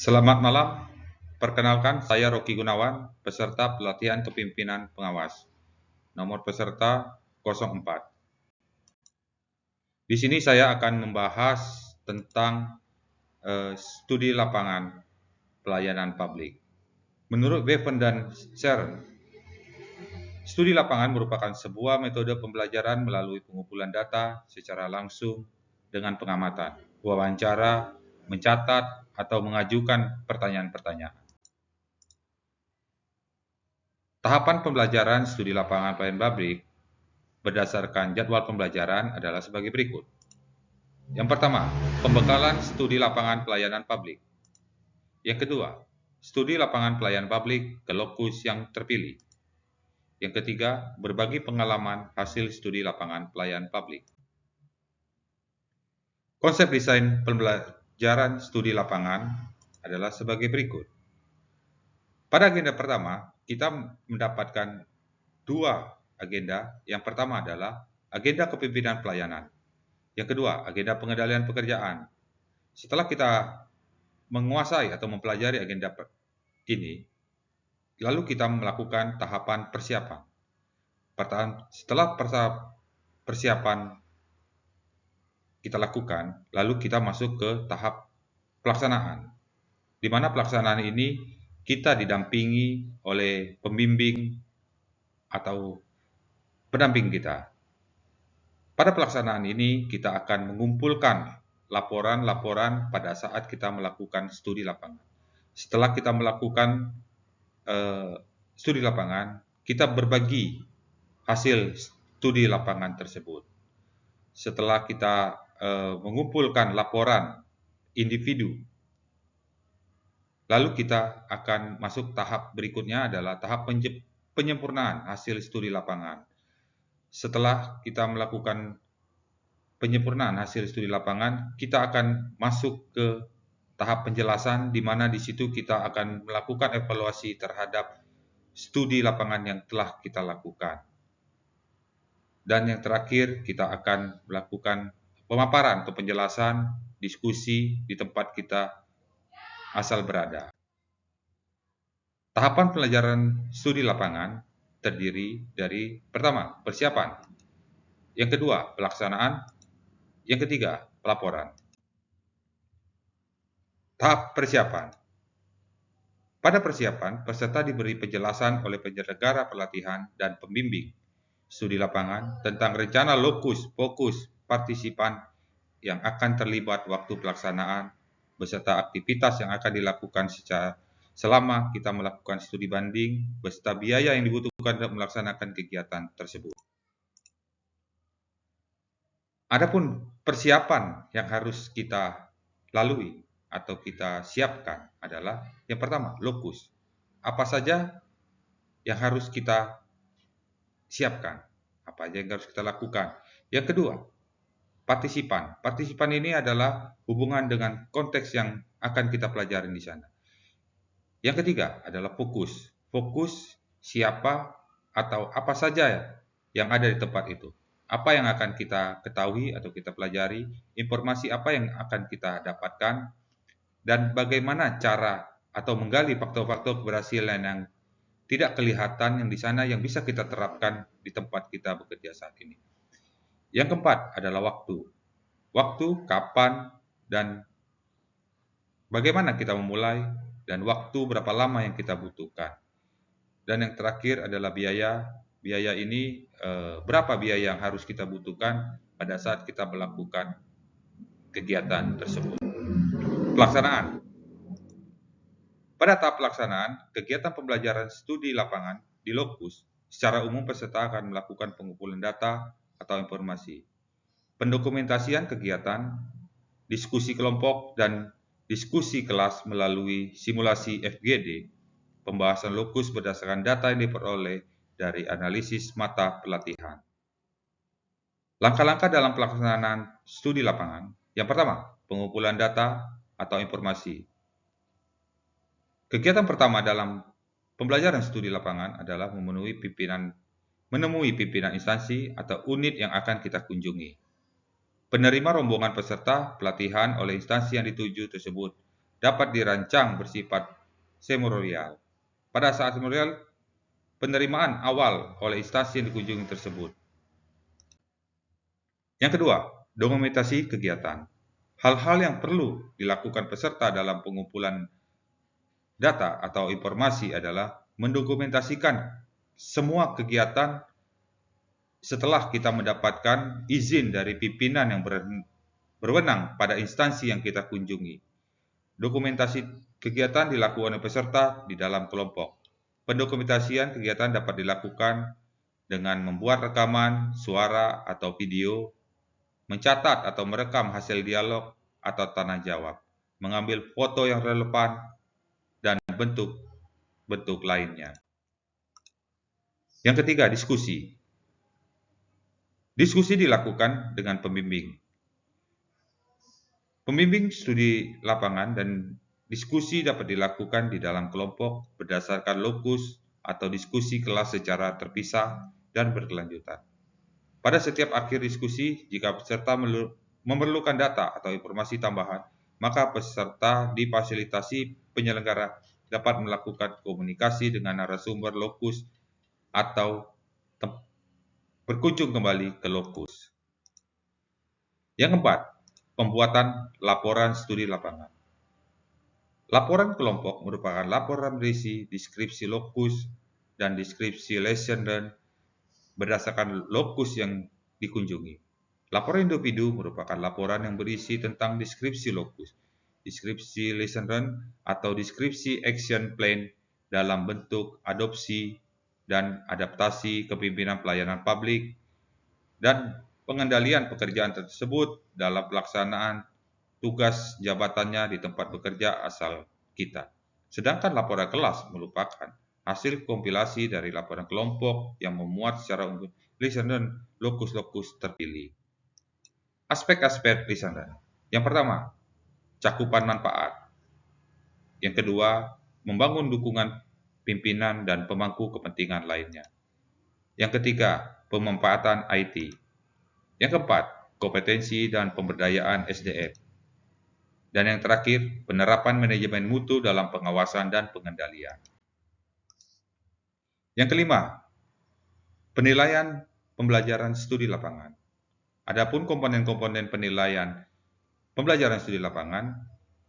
Selamat malam, perkenalkan saya Rocky Gunawan, peserta pelatihan kepemimpinan pengawas. Nomor peserta 04. Di sini saya akan membahas tentang studi lapangan pelayanan publik. Menurut Bevan dan Sharon, studi lapangan merupakan sebuah metode pembelajaran melalui pengumpulan data secara langsung dengan pengamatan, wawancara, mencatat, atau mengajukan pertanyaan-pertanyaan. Tahapan pembelajaran studi lapangan pelayanan publik berdasarkan jadwal pembelajaran adalah sebagai berikut. Yang pertama, pembekalan studi lapangan pelayanan publik. Yang kedua, studi lapangan pelayanan publik ke lokus yang terpilih. Yang ketiga, berbagi pengalaman hasil studi lapangan pelayanan publik. Konsep desain pembelajaran studi lapangan adalah sebagai berikut. Pada agenda pertama, kita mendapatkan dua agenda. Yang pertama adalah agenda kepemimpinan pelayanan. Yang kedua, agenda pengendalian pekerjaan. Setelah kita menguasai atau mempelajari agenda ini, lalu kita melakukan tahapan persiapan. Setelah persiapan kita lakukan, lalu kita masuk ke tahap pelaksanaan, di mana pelaksanaan ini kita didampingi oleh pembimbing atau pendamping kita. Pada pelaksanaan ini, kita akan mengumpulkan laporan-laporan pada saat kita melakukan studi lapangan. Setelah kita melakukan studi lapangan, kita berbagi hasil studi lapangan tersebut. Setelah kita mengumpulkan laporan individu, lalu kita akan masuk tahap berikutnya adalah tahap penyempurnaan hasil studi lapangan. Setelah kita melakukan penyempurnaan hasil studi lapangan, kita akan masuk ke tahap penjelasan, di mana di situ kita akan melakukan evaluasi terhadap studi lapangan yang telah kita lakukan. Dan yang terakhir, kita akan melakukan pemaparan atau penjelasan, diskusi di tempat kita asal berada. Tahapan pelajaran studi lapangan terdiri dari pertama, persiapan. Yang kedua, pelaksanaan. Yang ketiga, pelaporan. Tahap persiapan. Pada persiapan, peserta diberi penjelasan oleh penyelenggara pelatihan dan pembimbing studi lapangan tentang rencana lokus, fokus, partisipan yang akan terlibat waktu pelaksanaan, beserta aktivitas yang akan dilakukan selama kita melakukan studi banding, beserta biaya yang dibutuhkan untuk melaksanakan kegiatan tersebut. Adapun persiapan yang harus kita lalui atau kita siapkan adalah yang pertama, lokus. Apa saja yang harus kita siapkan? Apa saja yang harus kita lakukan? Yang kedua, partisipan. Partisipan ini adalah hubungan dengan konteks yang akan kita pelajari di sana. Yang ketiga adalah fokus. Fokus siapa atau apa saja yang ada di tempat itu. Apa yang akan kita ketahui atau kita pelajari, informasi apa yang akan kita dapatkan, dan bagaimana cara atau menggali faktor-faktor keberhasilan yang tidak kelihatan yang di sana yang bisa kita terapkan di tempat kita bekerja saat ini. Yang keempat adalah waktu. Waktu, kapan, dan bagaimana kita memulai, dan waktu berapa lama yang kita butuhkan. Dan yang terakhir adalah biaya. Biaya ini berapa biaya yang harus kita butuhkan pada saat kita melakukan kegiatan tersebut. Pelaksanaan. Pada tahap pelaksanaan, kegiatan pembelajaran studi lapangan di lokus, secara umum peserta akan melakukan pengumpulan data atau informasi, pendokumentasian kegiatan, diskusi kelompok, dan diskusi kelas melalui simulasi FGD, pembahasan lokus berdasarkan data yang diperoleh dari analisis mata pelatihan. Langkah-langkah dalam pelaksanaan studi lapangan. Yang pertama, pengumpulan data atau informasi. Kegiatan pertama dalam pembelajaran studi lapangan adalah menemui pimpinan instansi atau unit yang akan kita kunjungi. Penerima rombongan peserta pelatihan oleh instansi yang dituju tersebut dapat dirancang bersifat seremonial. Pada saat seremonial, penerimaan awal oleh instansi yang dikunjungi tersebut. Yang kedua, dokumentasi kegiatan. Hal-hal yang perlu dilakukan peserta dalam pengumpulan data atau informasi adalah mendokumentasikan semua kegiatan setelah kita mendapatkan izin dari pimpinan yang berwenang pada instansi yang kita kunjungi. Dokumentasi kegiatan dilakukan oleh peserta di dalam kelompok. Pendokumentasian kegiatan dapat dilakukan dengan membuat rekaman, suara, atau video, mencatat atau merekam hasil dialog atau tanya jawab, mengambil foto yang relevan, dan bentuk-bentuk lainnya. Yang ketiga, diskusi. Diskusi dilakukan dengan pembimbing. Pembimbing studi lapangan dan diskusi dapat dilakukan di dalam kelompok berdasarkan lokus atau diskusi kelas secara terpisah dan berkelanjutan. Pada setiap akhir diskusi, jika peserta memerlukan data atau informasi tambahan, maka peserta difasilitasi penyelenggara dapat melakukan komunikasi dengan narasumber lokus atau berkunjung kembali ke lokus. Yang keempat, pembuatan laporan studi lapangan. Laporan kelompok merupakan laporan berisi deskripsi lokus dan deskripsi lesson learned berdasarkan lokus yang dikunjungi. Laporan individu merupakan laporan yang berisi tentang deskripsi lokus, deskripsi lesson learned, atau deskripsi action plan dalam bentuk adopsi dan adaptasi kepemimpinan pelayanan publik, dan pengendalian pekerjaan tersebut dalam pelaksanaan tugas jabatannya di tempat bekerja asal kita. Sedangkan laporan kelas merupakan hasil kompilasi dari laporan kelompok yang memuat secara umum lesson learned lokus-lokus terpilih. Aspek-aspek lesson learned. Yang pertama, cakupan manfaat. Yang kedua, membangun dukungan pimpinan dan pemangku kepentingan lainnya. Yang ketiga, pemanfaatan IT. Yang keempat, kompetensi dan pemberdayaan SDM. Dan yang terakhir, penerapan manajemen mutu dalam pengawasan dan pengendalian. Yang kelima, penilaian pembelajaran studi lapangan. Adapun komponen-komponen penilaian pembelajaran studi lapangan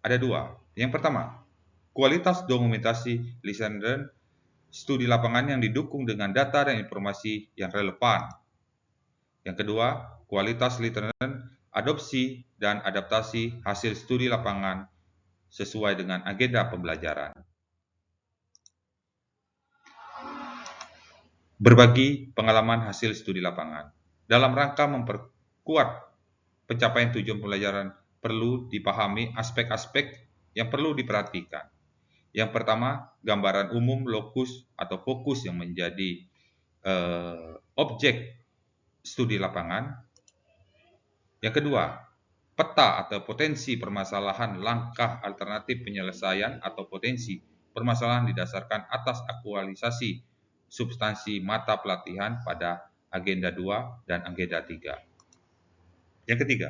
ada dua. Yang pertama, kualitas dokumentasi lesson learned studi lapangan yang didukung dengan data dan informasi yang relevan. Yang kedua, kualitas lesson learned adopsi dan adaptasi hasil studi lapangan sesuai dengan agenda pembelajaran. Berbagi pengalaman hasil studi lapangan. Dalam rangka memperkuat pencapaian tujuan pembelajaran perlu dipahami aspek-aspek yang perlu diperhatikan. Yang pertama, gambaran umum lokus atau fokus yang menjadi objek studi lapangan. Yang kedua, peta atau potensi permasalahan langkah alternatif penyelesaian atau potensi permasalahan didasarkan atas aktualisasi substansi mata pelatihan pada agenda 2 dan agenda 3. Yang ketiga,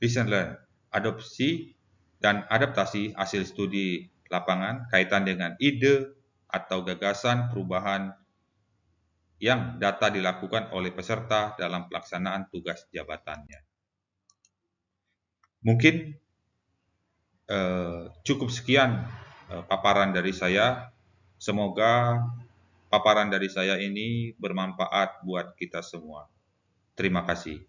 lesson learned, adopsi dan adaptasi hasil studi lapangan kaitan dengan ide atau gagasan perubahan yang data dilakukan oleh peserta dalam pelaksanaan tugas jabatannya. Mungkin cukup sekian paparan dari saya. Semoga paparan dari saya ini bermanfaat buat kita semua. Terima kasih.